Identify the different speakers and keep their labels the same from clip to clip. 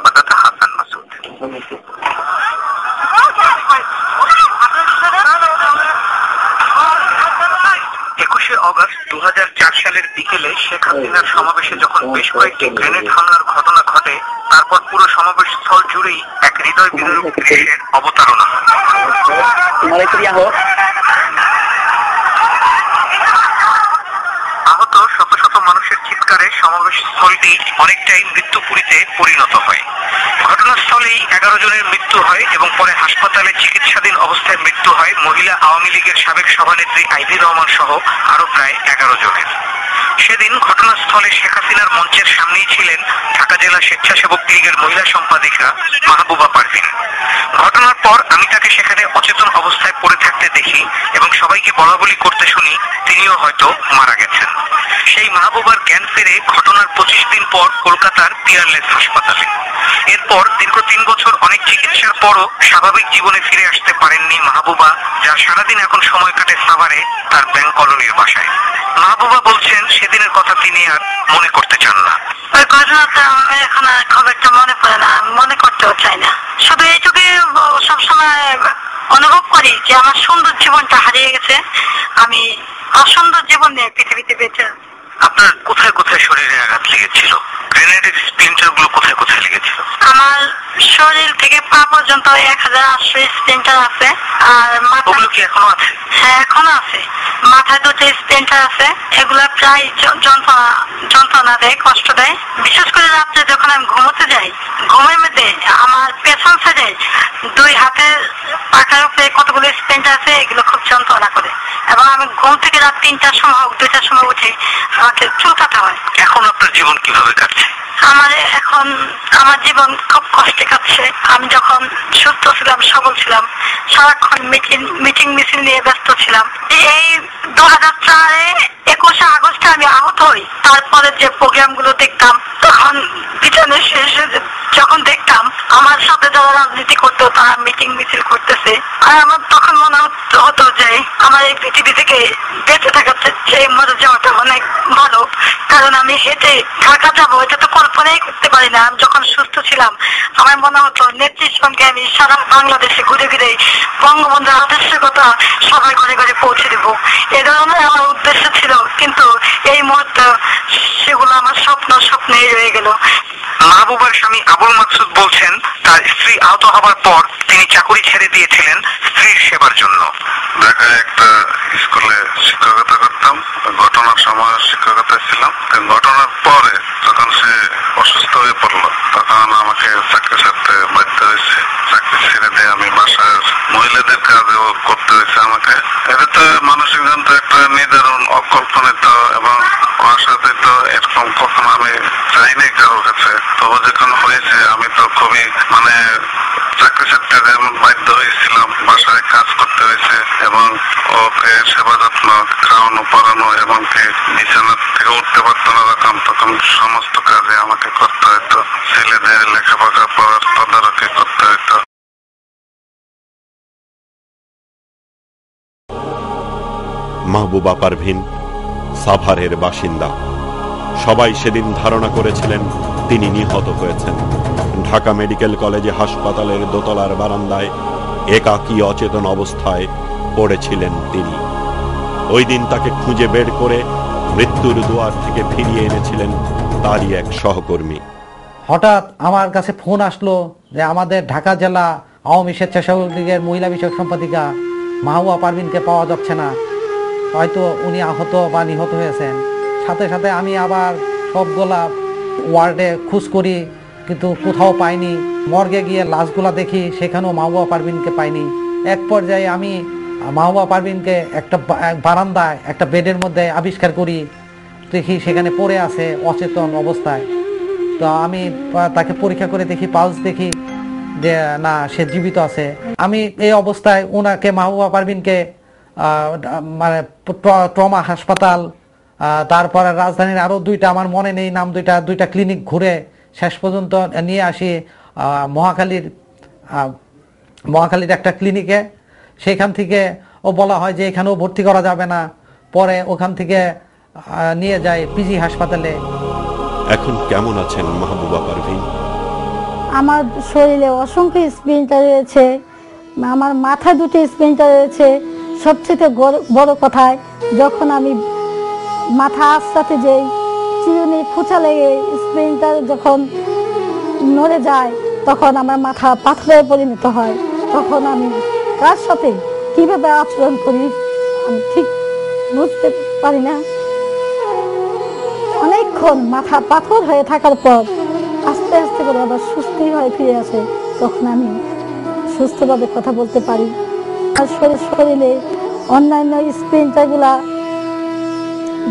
Speaker 1: সংবাদদাতা হাসান মাসুদ। 21শে অগস্ট 2004 সালের বিকেলে শেখ হাসিনার সমাবেশে যখন বেশ কয়েকটি গ্রেনেড হামলার ঘটনা ঘটে, তারপর পুরো সমাবেশ স্থল জুড়েই এক হৃদয় বিদারক দৃশ্যের অবতারণা। আহত শত শত মানুষের চিৎকারে সমাবেশ স্থলটি অনেকটাই মৃত্যুপুরীতে পরিণত হয়। ঘটনাস্থলেই 11 জনের মৃত্যু হয় এবং পরে হাসপাতালে চিকিৎসাধীন অবস্থায় মৃত্যু হয় মহিলা আওয়ামী লীগের সাবেক সভানেত্রী আইভি রহমান সহ আরো প্রায় 11 জনের। সেদিন ঘটনাস্থলে শেখ হাসিনার মঞ্চের সামনেই ছিলেন ঢাকা জেলা স্বেচ্ছাসেবক লীগের মহিলা সম্পাদিকা মাহবুবা পারভিন। ঘটনার পর আমি তাকে সেখানে অচেতন অবস্থায় পড়ে থাকতে দেখি এবং সবাইকে বলাবলি করতে শুনি তিনিও হয়তো মারা গেছেন। সেই মাহবুবার জ্ঞান ফিরে ঘটনার 25 দিন পর কলকাতার পিয়ারলেস হাসপাতালে। এরপর দীর্ঘ 3 বছর অনেক চিকিৎসার পরও স্বাভাবিক জীবনে ফিরে আসতে পারেননি মাহবুবা, যার সারাদিন এখন সময় কাটে সাভারে তার ব্যাংক কলোনির বাসায়। মাহবুবা বলছেন সেদিনের কথা তিনি আর মনে করতে চান না।
Speaker 2: ওই ঘটনাটা এখন আর খুব একটা মনে পড়ে না, মনে করতেও চাই না। শুধু এইটুকু সবসময় অনুভব করি যে আমার সুন্দর জীবনটা হারিয়ে গেছে, আমি অসুন্দর জীবন নিয়ে পৃথিবীতে বেঁচে।
Speaker 1: আপনার কোথায় কোথায় শরীরে আঘাত লেগেছিল? গ্রেনেডের স্প্লিন্টার গুলো কোথায় কোথায় লেগেছিল?
Speaker 2: আমার শরীর থেকে পা পর্যন্ত 1800 স্প্লিন্টার আছে। আর
Speaker 1: ওগুলো কি এখনো আছে?
Speaker 2: হ্যাঁ, এখনো আছে। মাথায় 2টি স্প্লিন্টার আছে। এগুলা প্রায় যন্ত্রণা দেয়, কষ্ট দেয়। বিশেষ করে রাত্রে যখন আমি ঘুমোতে যাই, ঘুমের মধ্যে আমার পেছন সাইডে 2 হাতের পাখার উপরে কতগুলো স্প্লিন্টার আছে, এগুলো খুব যন্ত্রণা করে। এবং আমি ঘুম থেকে রাত 3টার সময় হোক 2টার সময় উঠে আমাকে চুলকাতে হয়।
Speaker 1: এখন আপনার জীবন কিভাবে কাটছে?
Speaker 2: এখন আমার জীবন খুব কষ্টে কাটছে। আমি যখন সুস্থ ছিলাম, সবল ছিলাম, সারাক্ষণ মিটিং মিছিল নিয়ে ব্যস্ত ছিলাম। এই 2004-এ 21শে আগস্টে আমি আহত হই। তারপরে যে প্রোগ্রাম গুলো দেখতাম, তখন বিচারের শেষে যখন দেখতাম আমার সাথে যারা রাজনীতি করতো তারা মিটিং মিছিল করতেছে, আর আমার তখন মনে হতো যে আমার এই পৃথিবী থেকে বেঁচে থাকার চেয়ে মরে যাওয়াটা অনেক ভালো। কারণ আমি হেঁটে ঢাকা যাবো এটা তো কল্পনাই করতে পারি না। আমি যখন সুস্থ ছিলাম আমার মনে হতো নেত্রীর সঙ্গে আমি সারা বাংলাদেশে ঘুরে ঘুরে বঙ্গবন্ধুর আদর্শের কথা সবাই ঘরে ঘরে পৌঁছে দেবো, এ ধরনের আমার উদ্দেশ্য ছিল। কিন্তু এই মুহূর্তে সেগুলো আমার স্বপ্নেই রয়ে গেল।
Speaker 1: মাহবুবার স্বামী আবুল মাকসুদ বলছেন তার স্ত্রী আহত হবার পর তিনি চাকরি ছেড়ে দিয়েছিলেন স্ত্রীর সেবার জন্য।
Speaker 3: ঢাকায় একটা স্কুলে শিক্ষকতা করতাম, ঘটনার সময় শিক্ষকতা ছিলাম। ঘটনার পরে যখন সে অসুস্থ হয়ে পড়লো তখন আমাকে চাকরি ছাড়তে বাধ্য হয়েছে। চাকরি ছেড়ে দিয়ে আমি বাসার মহিলাদের কাজেও করতে হয়েছে আমাকে। এটা তো মানসিক যন্ত্র একটা নিদারুণ অকল্পনিত এবং অসাধিত, এরকম কখনো আমি চাইনি কারোর কাছে। তবে যখন হয়েছে আমি তো খুবই চাকরি ছাড়তে বাধ্য হয়েছিলাম, বাসায় কাজ করতে হয়েছে এবং ওকে সেবা যত্ন, খাওয়ানো পড়ানো এবং বিছানা থেকে উঠতে পারতো না যখন, তখন সমস্ত কাজে আমাকে করতে হতো। ছেলেদের লেখাপড়া পড়ার তদারকি করতে হতো।
Speaker 4: মাহবুবা পারভিন সাভারের বাসিন্দা। সবাই সেদিন ধারণা করেছিলেন তিনি নিহত হয়েছেন। ঢাকা মেডিকেল কলেজে হাসপাতালের দোতলার বারান্দায় একাকী অচেতন অবস্থায় পড়েছিলেন তিনি। ওই দিন তাকে খুঁজে বের করে মৃত্যুর দুয়ার থেকে ফিরিয়ে এনেছিলেন তারই এক সহকর্মী।
Speaker 5: হঠাৎ আমার কাছে ফোন আসলো যে আমাদের ঢাকা জেলা আওয়ামী স্বেচ্ছাসেবক লীগের মহিলা বিষয়ক সম্পাদিকা মাহবুবা পারভিনকে পাওয়া যাচ্ছে না, হয়তো উনি আহত বা নিহত হয়েছেন। সাথে সাথে আমি আবার সবগুলা ওয়ার্ডে খোঁজ করি, কিন্তু কোথাও পাইনি। মর্গে গিয়ে লাশগুলা দেখি, সেখানেও মাহবুবা পারভিনকে পাইনি। এক পর্যায়ে আমি মাহবুবা পারভিনকে একটা বারান্দায় একটা বেডের মধ্যে আবিষ্কার করি, দেখি সেখানে পড়ে আছে অচেতন অবস্থায়। তো আমি তাকে পরীক্ষা করে দেখি, পালস দেখি যে না, সে জীবিত আছে। আমি এই অবস্থায় ওনাকে মাহবুবা পারভিনকে ট্রমা হাসপাতাল, তারপরে রাজধানীর আরও 2টা, আমার মনে নেই নাম, 2টা ক্লিনিক ঘুরে শেষ পর্যন্ত নিয়ে আসি মহাখালীর একটা ক্লিনিকে। সেইখান থেকে ও বলা হয় যে এখানেও ভর্তি করা যাবে না। পরে ওখান থেকে নিয়ে যায় পিজি হাসপাতালে।
Speaker 4: এখন কেমন আছেন মাহবুবা পারভিন?
Speaker 6: আমার শরীরে অসংখ্য স্প্লিন্টার রয়েছে, আমার মাথায় 2টি স্প্লিন্টার রয়েছে। সবচেয়ে বড় কথায়, যখন আমি মাথা আঁচড়াতে যাই, চিরুনি খোঁচা লেগে স্প্লিন্টার যখন নড়ে যায়, তখন আমার মাথা পাথরে পরিণত হয়। তখন আমি কার সাথে কিভাবে আচরণ করি আমি ঠিক বুঝতে পারি না। অনেকক্ষণ মাথা পাথর হয়ে থাকার পর আস্তে আস্তে করে আবার সুস্থি হয়ে ফিরে আসে, তখন আমি সুস্থভাবে কথা বলতে পারি। আর শরীরে অন্যান্য স্প্লিন্টারগুলা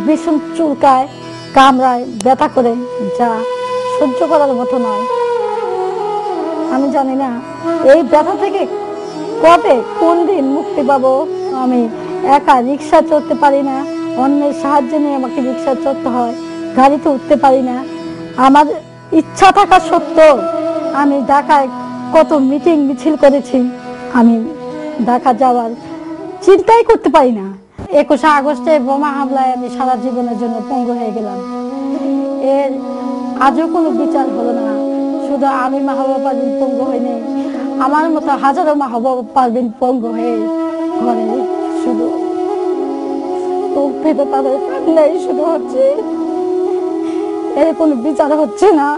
Speaker 6: ভীষণ চুলকায়, কামড়ায়, ব্যথা করে, যা সহ্য করার মতো নয়। আমি জানি না এই ব্যথা থেকে কবে কোন দিন মুক্তি পাবো। আমি একা রিক্সা চড়তে পারি না, অন্যের সাহায্য নিয়ে আমাকে রিক্সা চড়তে হয়, গাড়িতে উঠতে পারি না। আমার ইচ্ছা থাকা সত্ত্বেও আমি ঢাকায় কত মিটিং মিছিল করেছি, আমি ঢাকা যাওয়ার চিন্তাই করতে পারি না। 21শে আগস্টে বোমা হামলায় আমি সারা জীবনের জন্য পঙ্গু হয়ে গেলাম। এর আজও কোনো বিচার হলো না। শুধু আমি মাহবুবা পারভীন পঙ্গু হইনি, আমার মতো হাজারো মাহবুবা পারভীন পঙ্গু হয়ে ঘরে শুধু তাদের কান্নাই শুধু হচ্ছে, এর কোনো বিচার হচ্ছে না।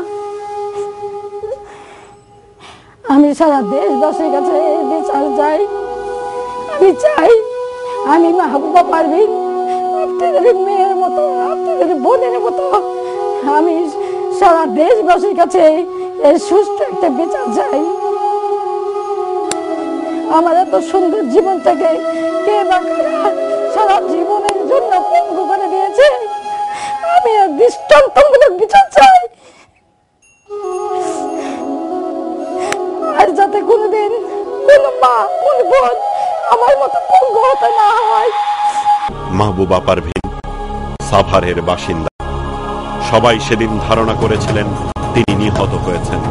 Speaker 6: আমি সারা দেশবাসীর কাছে এই বিচার চাই। আমি চাই আমি মাহবুবা পারভীন আপনাদের মেয়ের মতো, আপনাদের বোনের মতো, আমি সারা দেশবাসীর কাছে এর সুষ্ঠু একটা বিচার চাই। আমার এত সুন্দর জীবনটাকে কে বা কারা সারা জীবনের জন্য পঙ্গু করে দিয়েছে, আমি এর দৃষ্টান্তমূলক বিচার চাই। আর যাতে কোনোদিন কোনো মা, কোন বোন আমার মতো পঙ্গু হতে না হয়।
Speaker 4: মাহবুবা পারভীন সাভারের বাসিন্দা। সবাই সেদিন ধারণা করেছিলেন তিনি নিহত হয়েছেন।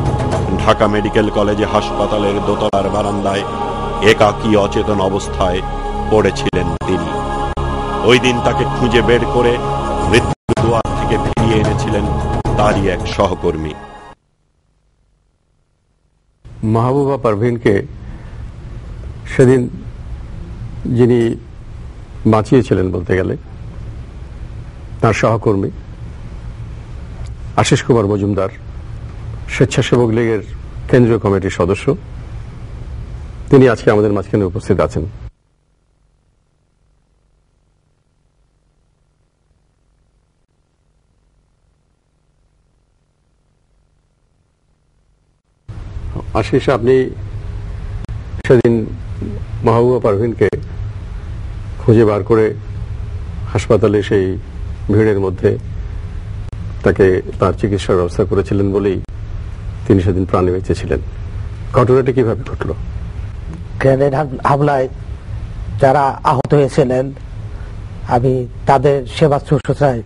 Speaker 4: ঢাকা মেডিকেল কলেজে হাসপাতালের দোতলার বারান্দায় একাকী অচেতন অবস্থায় পড়েছিলেন তিনি। ওই দিন তাকে খুঁজে বের করে মৃত্যুর দুয়ার থেকে ফিরিয়ে এনেছিলেন তারই এক সহকর্মী।
Speaker 7: মাহবুবা পারভীনকে সেদিন যিনি বাঁচিয়েছিলেন বলতে গেলে তার সহকর্মী আশিস কুমার মজুমদার, স্বেচ্ছাসেবক লীগের কেন্দ্রীয় কমিটির সদস্য, তিনি আজকে আমাদের মাঝখানে উপস্থিত আছেন। আশিস, আপনি সেদিন মাহবুবা পারভীনকে খুঁজে বার করে হাসপাতালে সেই ভিড়ের মধ্যে তাকে তার চিকিৎসার ব্যবস্থা করেছিলেন বলেই তিনি সেদিন প্রাণে বেঁচেছিলেন। ঘটনাটি কিভাবে ঘটল?
Speaker 5: গ্রেনেড হামলায় যারা আহত হয়েছিলেন, আমি তাদের সেবা শুশ্রূষায়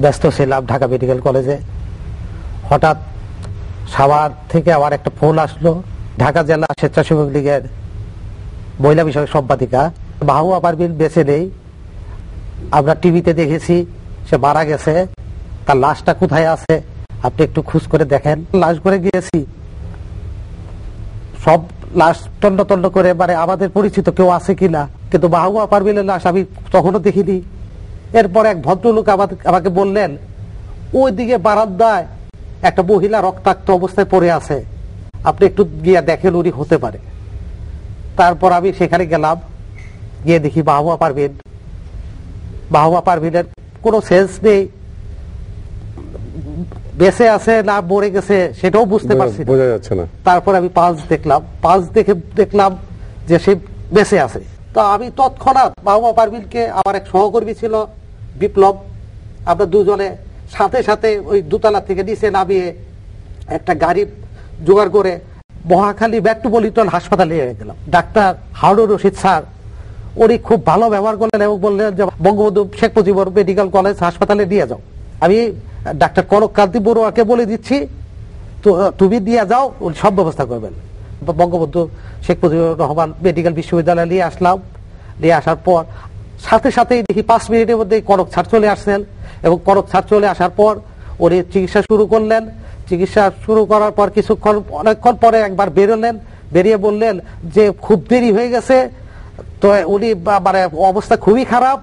Speaker 5: ব্যস্ত ছিলাম ঢাকা মেডিকেল কলেজে। হঠাৎ সাভার থেকে আমার একটা ফোন আসলো। ঢাকা জেলা স্বেচ্ছাসেবক লীগের মহিলা বিষয়ক সম্পাদিকা মাহবুবা পারভীন বেঁচে নেই, আমরা টিভিতে দেখেছি সে মারা গেছে, তার লাশটা কোথায় আছে আপনি একটু খোঁজ করে দেখেন। লাশ করে গিয়েছি, সব লাশ তন্ন তন্ন করে, মানে আমাদের পরিচিত কেউ আছে কিনা, কিন্তু মাহবুবা পারভীনের লাশ আমি তখনও দেখিনি। এরপর এক ভদ্রলোক আমাকে বললেন ওই দিকে বারান্দায় একটা মহিলা রক্তাক্ত অবস্থায় পড়ে আছে, আপনি একটু গিয়ে দেখেন উনি হতে পারে। তারপর আমি সেখানে গেলাম, গিয়ে দেখি মাহবুবা পারভীনের কোনো সেন্স নেই, বেঁচে আছে না মরে গেছে সেটাও বুঝতে পারছি
Speaker 7: বোঝা যাচ্ছে না।
Speaker 5: তারপর আমি পালস দেখলাম যে সে বেঁচে আছে। তো আমি তৎক্ষণাৎ মাহবুবা পারভীনকে, আমার এক সহকর্মী ছিল বিপ্লব, আমরা দুজনে সাথে সাথে ওই দোতলা থেকে নিচে নামিয়ে একটা গাড়ি জোগাড় করে মহাখালী মেট্রোপলিটন হাসপাতালে নিয়ে গেলাম। ডাক্তার হারুন রশিদ স্যার, উনি খুব ভালো ব্যবহার করলেন এবং বললেন যে বঙ্গবন্ধু শেখ মুজিবুর মেডিকেল কলেজ হাসপাতালে নিয়ে যাও। আমি ডাক্তার কনক কান্তি বড়ুয়াকে বলে দিচ্ছি, তো তুমি নিয়ে যাও, উনি সব ব্যবস্থা করবেন। বঙ্গবন্ধু শেখ মুজিবুর রহমান মেডিকেল বিশ্ববিদ্যালয়ে নিয়ে আসলাম। নিয়ে আসার পর সাথে সাথেই দেখি 5 মিনিটের মধ্যে কনক স্যার চলে আসছেন, এবং কনক স্যার চলে আসার পর উনি চিকিৎসা শুরু করলেন। চিকিৎসা শুরু করার পর অনেকক্ষণ পরে একবার বেরোলেন, বেরিয়ে বললেন যে খুব দেরি হয়ে গেছে, তো উনি মানে অবস্থা খুবই খারাপ,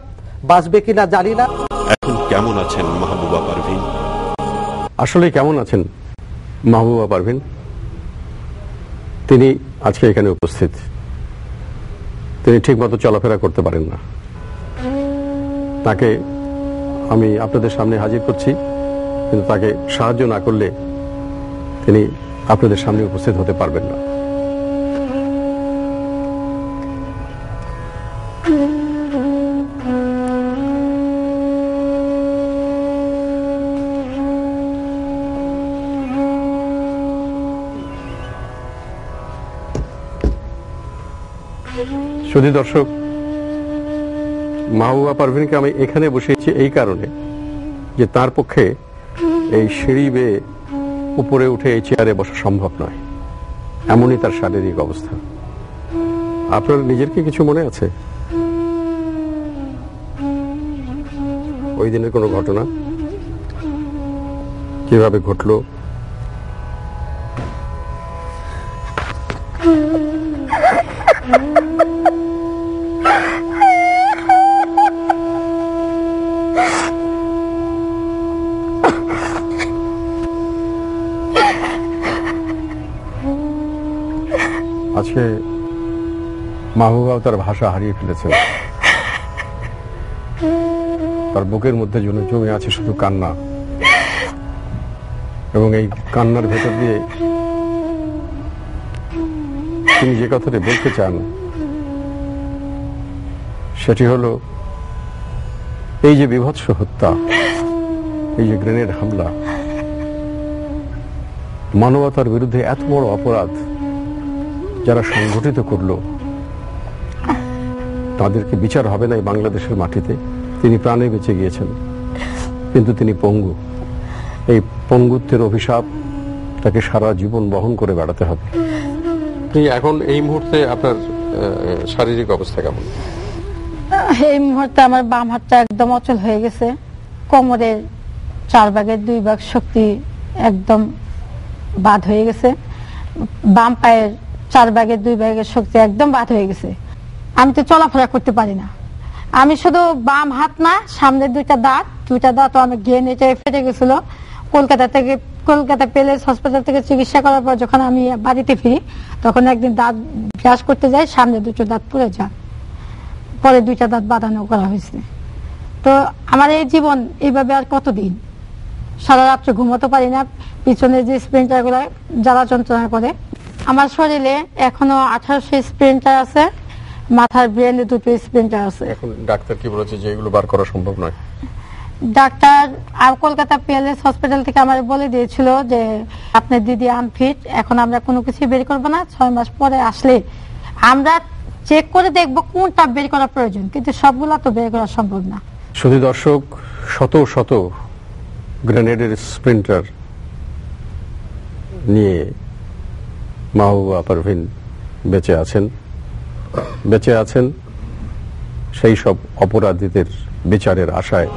Speaker 5: বাঁচবে কিনা জানি না।
Speaker 4: এখন কেমন আছেন মাহবুবা পারভীন?
Speaker 7: আসলে কেমন আছেন মাহবুবা পারভীন? তিনি আজকে এখানে উপস্থিত। তিনি ঠিকমতো চলাফেরা করতে পারেন না। তাকে আমি আপনাদের সামনে হাজির করছি, কিন্তু তাকে সাহায্য না করলে তিনি আপনাদের সামনে উপস্থিত হতে পারবেন না। শুধু দর্শক, মাহবুবা পারভীনকে আমি এখানে বসিয়েছি এই কারণে যে তার পক্ষে এই সিঁড়ি বেয়ে উপরে উঠে এই চেয়ারে বসা সম্ভব নয়, এমনই তার শারীরিক অবস্থা। আপনার নিজের কি কিছু মনে আছে ওই দিনের কোনো ঘটনা কিভাবে ঘটলো? আজকে মাহবুবাও তার ভাষা হারিয়ে ফেলেছেন। তার বুকের মধ্যে জমে আছে শুধু কান্না, এবং এই কান্নার ভেতর দিয়ে তিনি যে কথাটি বলতে চান সেটি হলো এই যে বীভৎস হত্যা, এই যে গ্রেনেড হামলা, মানবতার বিরুদ্ধে এত বড় অপরাধ যারা সংগঠিত করলো তাদেরকে বিচার হবে না এই বাংলাদেশের মাটিতে। তিনি প্রাণে বেঁচে গিয়েছেন, কিন্তু তিনি পঙ্গু। এই পঙ্গুত্বের অভিশাপ তাকে সারা জীবন বহন করে বেড়াতে হবে। এখন এই মুহূর্তে আপনার শারীরিক অবস্থা কেমন?
Speaker 6: এই মুহূর্তে আমার বাম হাতটা একদম অচল হয়ে গেছে। কোমরের 4 ভাগের 2 ভাগ শক্তি একদম বাদ হয়ে গেছে। বাম পায়ের 4 ভাগের 2 ভাগের শক্তি একদম বাদ হয়ে গেছে। আমি তো চলাফেরা করতে পারি না। আমি শুধু বাম হাত না, সামনের 2টা দাঁত অনেক ঘেনে ফেটে গেছিল। কলকাতা প্যালেস হসপিটাল থেকে চিকিৎসা করার পর যখন আমি বাড়িতে ফিরি, তখন একদিন দাঁত ব্রাশ করতে যাই, সামনে 2টো দাঁত পড়ে যায়। পরে 2টা দাঁত বাঁধানো করা হয়েছে। তো আমার এই জীবন এইভাবে আর কতদিন? সারা রাত্রে ঘুমোতে পারি না, পিছনে যে স্প্রিন্টার গুলা জ্বালা যন্ত্রণা করে। আমার শরীরে এখনো 1800 স্প্রিন্টার আছে, মাথার ব্রেনে 2টো স্প্রিন্টার আছে।
Speaker 7: এখন ডাক্তার কি বলেছে যে এগুলো বার করা সম্ভব নয়?
Speaker 6: ডাক্তার আর কলকাতা পিএলএস হসপিটাল থেকে আমার বলে দিয়েছিল যে আপনার দিদি আনফিট, এখন আমরা কোনো কিছু বের করবো না, 6 মাস পরে আসলে আমরা চেক করে দেখবো কোনটা বের করা প্রয়োজন, কিন্তু সবগুলা তো বের করা সম্ভব না।
Speaker 7: শুধু দর্শক, শত শত গ্রেনেডের স্প্রিন্টার নিয়ে মাহবুবা পারভীন বেঁচে আছেন সেই সব অপরাধীদের বিচারের আশায়।